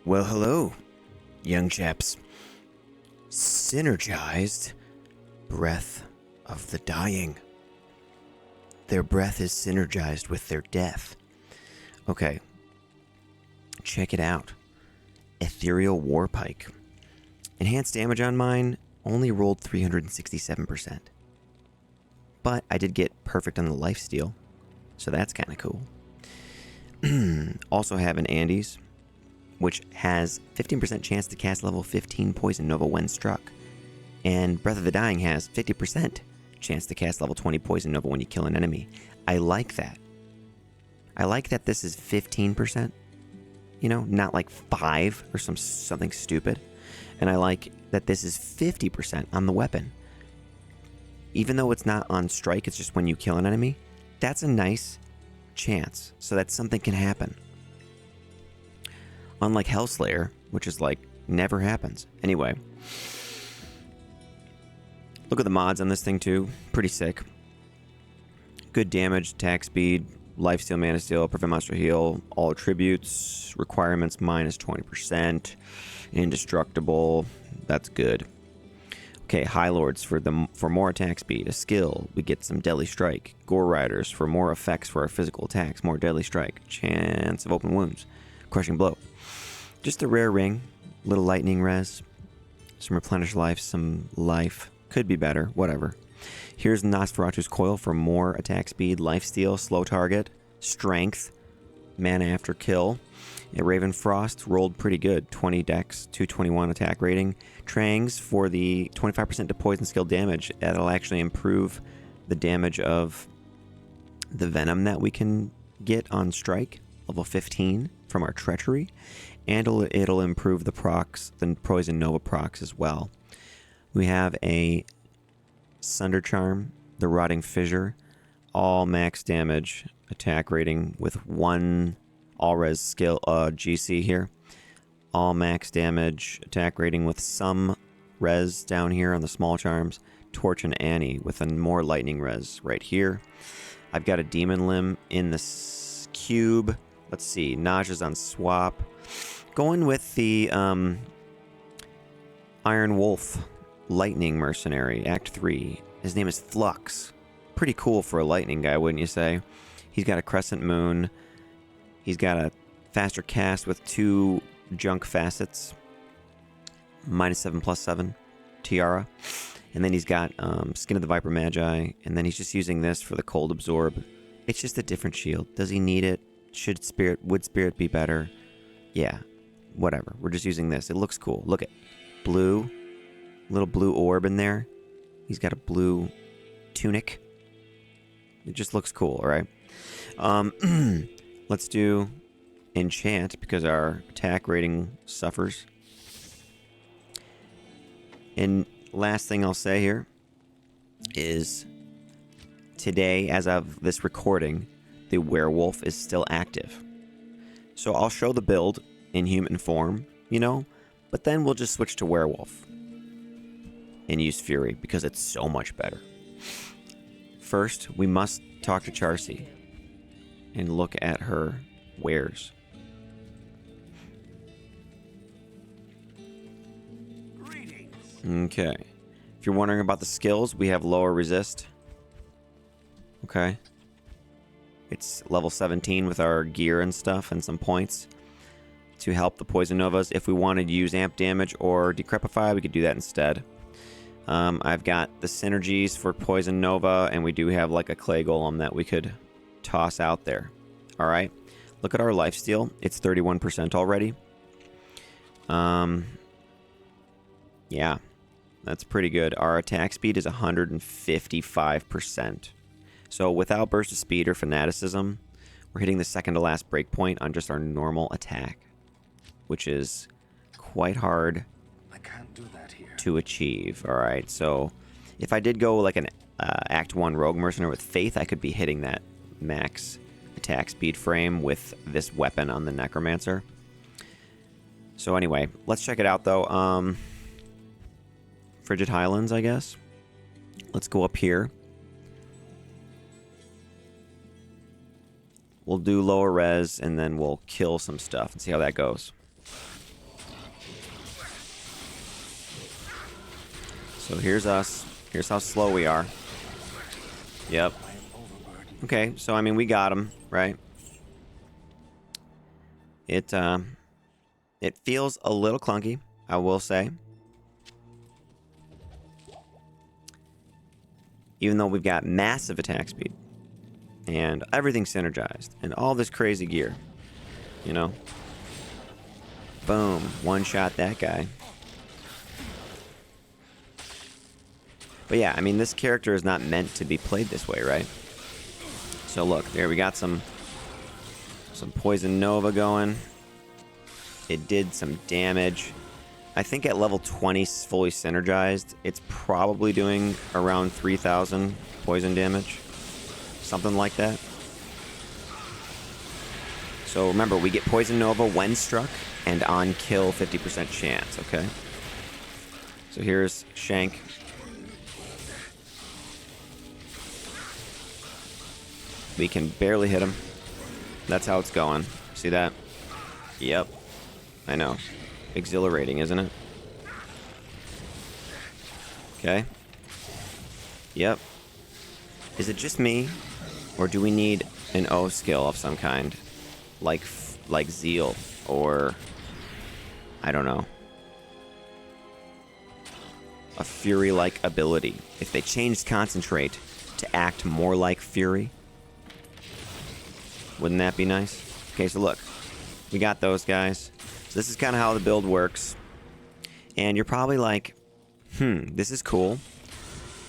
Well, hello, young chaps. Synergized breath of the dying. Their breath is synergized with their death. Okay, check it out. Ethereal Warpike. Enhanced damage on mine only rolled 367%. But I did get perfect on the lifesteal, so that's kind of cool. Also have an Andes, which has 15% chance to cast level 15 Poison Nova when struck. And Breath of the Dying has 50% chance to cast level 20 Poison Nova when you kill an enemy. I like that. I like that this is 15%, you know, not like 5 or something stupid. And I like that this is 50% on the weapon. Even though it's not on strike, it's just when you kill an enemy. That's a nice chance, so that something can happen. Unlike Hellslayer, which is like never happens. Anyway, look at the mods on this thing too. Pretty sick. Good damage, attack speed, lifesteal, mana steal, prevent monster heal, all attributes, requirements minus 20%, indestructible. That's good. Okay, High Lords for more attack speed, a skill. We get some Deadly Strike. Gore Riders for more effects for our physical attacks, more Deadly Strike, chance of open wounds, crushing blow. Just a rare ring, little lightning res, some replenish life, some life. Could be better, whatever. Here's Nosferatu's Coil for more attack speed, lifesteal, slow target, strength, mana after kill. A Raven Frost rolled pretty good, 20 dex, 221 attack rating. Trangs for the 25% to poison skill damage. That'll actually improve the damage of the venom that we can get on strike, level 15 from our treachery. And it'll improve the procs, the Poison Nova procs as well. We have a Sunder Charm, the Rotting Fissure, all max damage, attack rating with 1 all-res skill GC here. All max damage, attack rating with some res down here on the small charms. Torch and Annie with a more lightning res right here. I've got a Demon Limb in this cube. Let's see, Nausea on swap. Going with the Iron Wolf Lightning Mercenary, Act 3. His name is Flux. Pretty cool for a lightning guy, wouldn't you say? He's got a Crescent Moon. He's got a faster cast with 2 junk facets. -7/+7 Tiara. And then he's got Skin of the Viper Magi. And then he's just using this for the Cold Absorb. It's just a different shield. Does he need it? Would Spirit be better? Yeah. Whatever. We're just using this. It looks cool. Look at blue. Little blue orb in there. He's got a blue tunic. It just looks cool, alright? Let's do enchant because our attack rating suffers. And last thing I'll say here is today, as of this recording, the werewolf is still active. So I'll show the build in human form, you know, but then we'll just switch to werewolf and use Fury because it's so much better. First, we must talk to Charcy and look at her wares. Okay. If you're wondering about the skills, we have lower resist. Okay. It's level 17 with our gear and stuff and some points to help the Poison Novas. If we wanted to use amp damage or decrepify, we could do that instead. I've got the synergies for Poison Nova, and we do have like a clay golem that we could toss out there. Alright. Look at our lifesteal. It's 31% already. Yeah. That's pretty good. Our attack speed is 155%. So without Burst of Speed or Fanaticism, we're hitting the second to last breakpoint on just our normal attack, which is quite hard to achieve. Alright, so if I did go like an Act 1 Rogue Mercenary with Faith, I could be hitting that max attack speed frame with this weapon on the Necromancer. So anyway, let's check it out though. Frigid Highlands, I guess. Let's go up here. We'll do lower res, and then we'll kill some stuff and see how that goes. So here's us. Here's how slow we are. Yep. Okay, so I mean, we got him, right? It feels a little clunky, I will say. Even though we've got massive attack speed. And everything's synergized. And all this crazy gear. You know? Boom. One shot that guy. But yeah, I mean, this character is not meant to be played this way, right? So look, there we got some Poison Nova going. It did some damage. I think at level 20 fully synergized, it's probably doing around 3,000 poison damage. Something like that. So remember, we get Poison Nova when struck, and on kill 50% chance, okay? So here's Shank. We can barely hit him. That's how it's going. See that? Yep. I know. Exhilarating, isn't it? Okay. Yep. Is it just me? Or do we need an O skill of some kind? Like Zeal, or I don't know. A Fury-like ability. If they changed Concentrate to act more like Fury, wouldn't that be nice? Okay, so look. We got those guys. So this is kind of how the build works. And you're probably like, this is cool,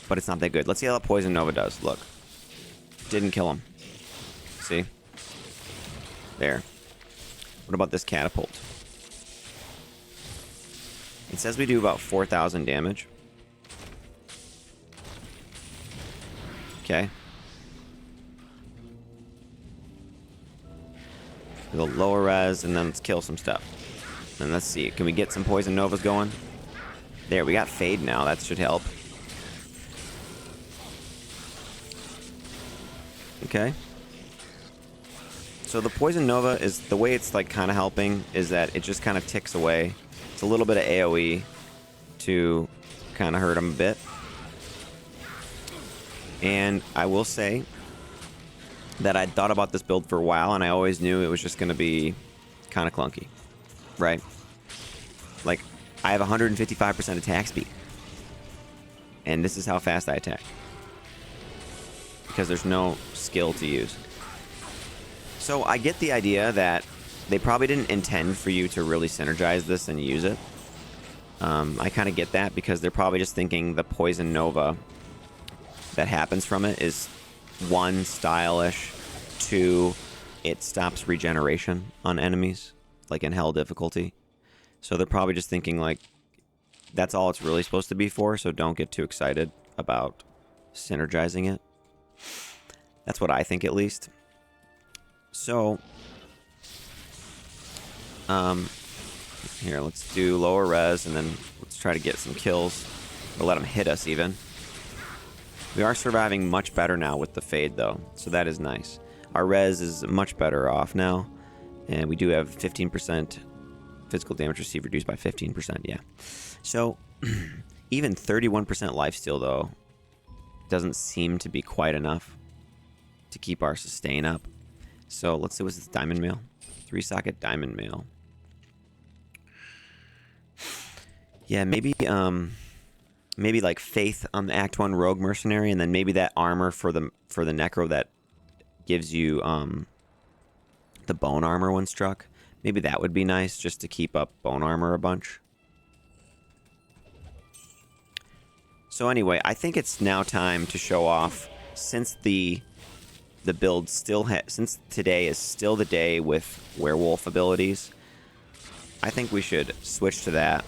but it's not that good. Let's see how that Poison Nova does. Look. Didn't kill him. See? There. What about this catapult? It says we do about 4,000 damage. Okay. We'll lower res, and then let's kill some stuff. And let's see. Can we get some Poison Novas going? There, we got Fade now. That should help. Okay. So the Poison Nova is, the way it's like kind of helping is that it just kind of ticks away. It's a little bit of AoE to kind of hurt him a bit. And I will say that I'd thought about this build for a while, and I always knew it was just going to be kind of clunky, right? Like, I have 155% attack speed, and this is how fast I attack, because there's no skill to use. So I get the idea that they probably didn't intend for you to really synergize this and use it. I kind of get that, because they're probably just thinking the Poison Nova that happens from it is, 1, stylish, 2, it stops regeneration on enemies, like in hell difficulty. So they're probably just thinking, like, that's all it's really supposed to be for, so don't get too excited about synergizing it. That's what I think, at least. So, here, let's do lower res, and then let's try to get some kills, or let them hit us even. We are surviving much better now with the Fade, though, so that is nice. Our res is much better off now, and we do have 15% physical damage received reduced by 15%, yeah. So, even 31% lifesteal, though, doesn't seem to be quite enough to keep our sustain up. So, let's see, what's this diamond mail? 3-socket diamond mail. Yeah, maybe like Faith on the Act 1 Rogue Mercenary, and then maybe that armor for the Necro that gives you the bone armor when struck. Maybe that would be nice, just to keep up bone armor a bunch. So anyway, I think it's now time to show off, since the build still since today is still the day with werewolf abilities. I think we should switch to that.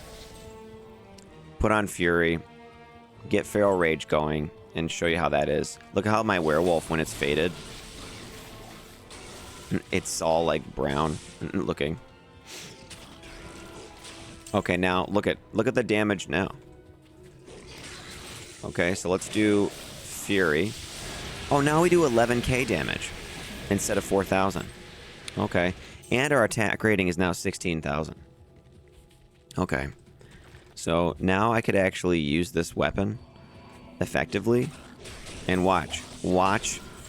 Put on Fury. Get Feral Rage going and show you how that is. Look at how my werewolf, when it's faded, it's all like brown looking. Okay, now look at the damage now. Okay, so let's do Fury. Oh, now we do 11k damage instead of 4,000. Okay, and our attack rating is now 16,000. Okay. So now I could actually use this weapon effectively, and watch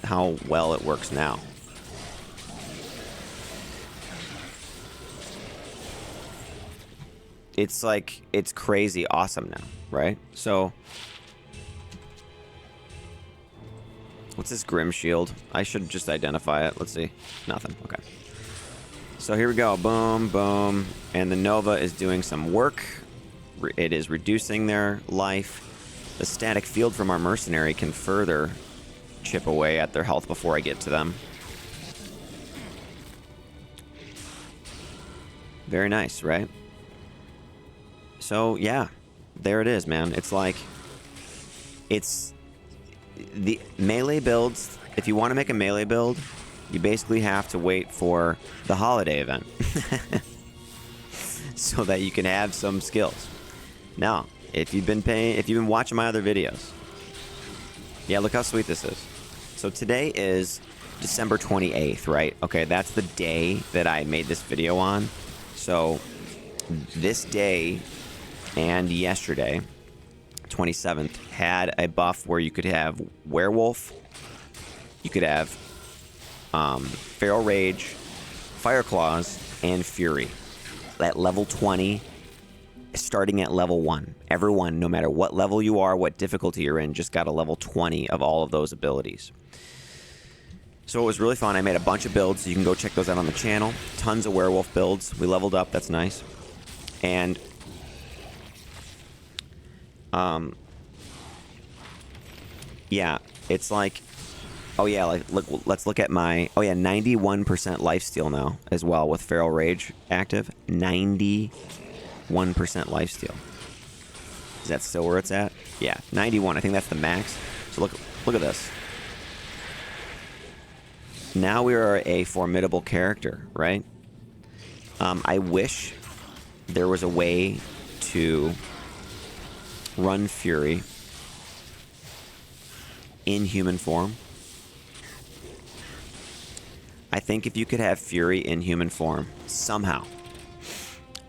how well it works now. It's like, it's crazy awesome now, right? So what's this Grim Shield? I should just identify it. Let's see. Nothing. Okay. So here we go. Boom, boom. And the Nova is doing some work. It is reducing their life. The static field from our mercenary can further chip away at their health before I get to them. Very nice, right? So, yeah. There it is, man. It's like... It's... The melee builds... If you want to make a melee build, you basically have to wait for the holiday event. So that you can have some skills. Now, if you've been watching my other videos, yeah, look how sweet this is. So today is December 28th, right? Okay, that's the day that I made this video on. So this day and yesterday, 27th, had a buff where you could have Werewolf, you could have Feral Rage, Fire Claws, and Fury at level 20. Starting at level 1. Everyone, no matter what level you are, what difficulty you're in, just got a level 20 of all of those abilities. So it was really fun. I made a bunch of builds, so you can go check those out on the channel. Tons of werewolf builds. We leveled up. That's nice. And yeah, it's like, oh yeah, like let's look at my, oh yeah, 91% lifesteal now as well with Feral Rage active. 91% lifesteal. Is that still where it's at? Yeah, 91. I think that's the max. So look at this. Now we are a formidable character, right? I wish there was a way to run Fury in human form. I think if you could have Fury in human form somehow,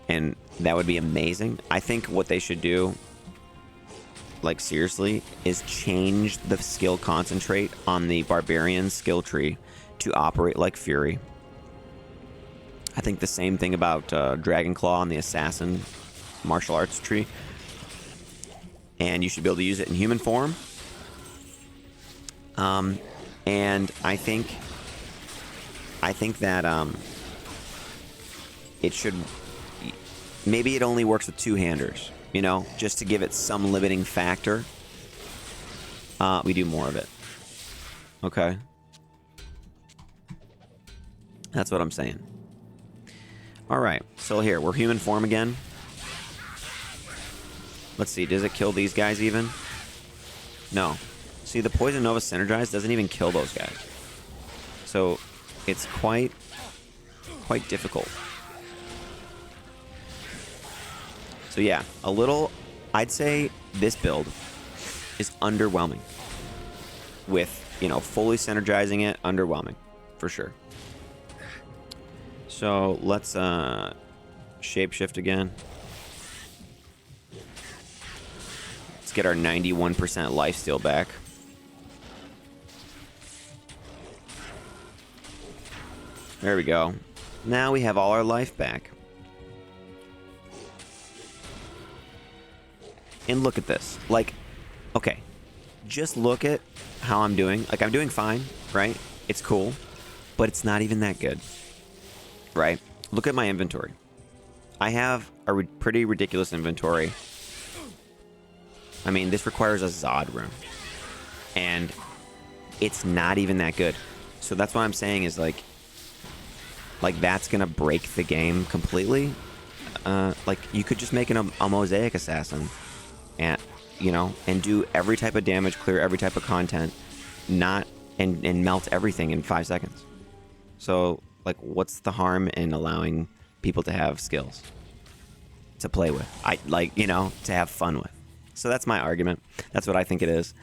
and that would be amazing. I think what they should do, like seriously, is change the skill concentrate on the Barbarian skill tree to operate like Fury. I think the same thing about Dragon Claw on the Assassin martial arts tree. And you should be able to use it in human form. And I think that it should... Maybe it only works with two-handers, you know, just to give it some limiting factor. We do more of it. Okay. That's what I'm saying. All right, so here, we're human form again. Let's see, does it kill these guys even? No. See, the Poison Nova Synergized doesn't even kill those guys. So, it's quite difficult. So yeah, a little, I'd say this build is underwhelming. With, you know, fully synergizing it, underwhelming, for sure. So let's shapeshift again. Let's get our 91% lifesteal back. There we go. Now we have all our life back. And look at this. Like, okay. Just look at how I'm doing. Like, I'm doing fine, right? It's cool. But it's not even that good. Right? Look at my inventory. I have a pretty ridiculous inventory. I mean, this requires a Zod room. And it's not even that good. So that's what I'm saying is, like that's going to break the game completely. Like, you could just make a Mosaic Assassin. And, you know, and do every type of damage, clear every type of content, and melt everything in 5 seconds. So, like, what's the harm in allowing people to have skills to play with? You know, to have fun with. So that's my argument. That's what I think it is.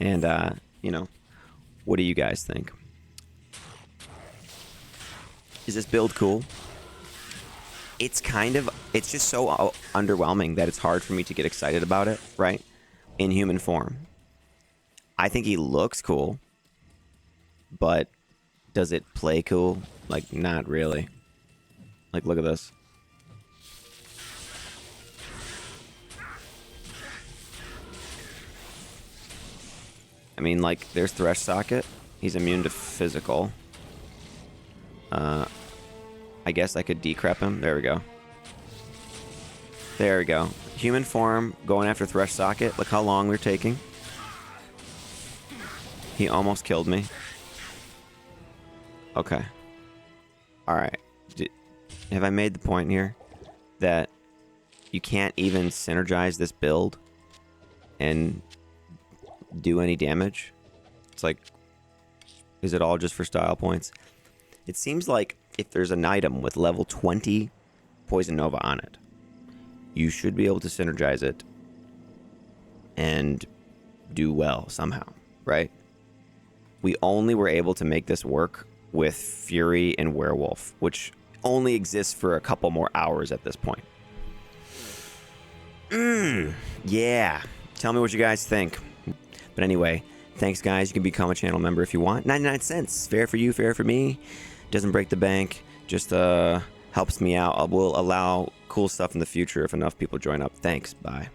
And, you know, what do you guys think? Is this build cool? it's just so underwhelming that it's hard for me to get excited about it, right? In human form. I think he looks cool, but does it play cool? Like, not really. Like, look at this. I mean, like, there's Thresh Socket. He's immune to physical. I guess I could decrep him. There we go. There we go. Human form, going after Thresh Socket. Look how long we're taking. He almost killed me. Okay. Alright. Have I made the point here that you can't even synergize this build and do any damage? It's like, is it all just for style points? It seems like if there's an item with level 20 Poison Nova on it, you should be able to synergize it and do well somehow, right? We only were able to make this work with Fury and Werewolf, which only exists for a couple more hours at this point. Yeah. Tell me what you guys think. But anyway, thanks, guys. You can become a channel member if you want. 99 cents. Fair for you, fair for me. Doesn't break the bank. Just helps me out. I will allow cool stuff in the future if enough people join up. Thanks. Bye.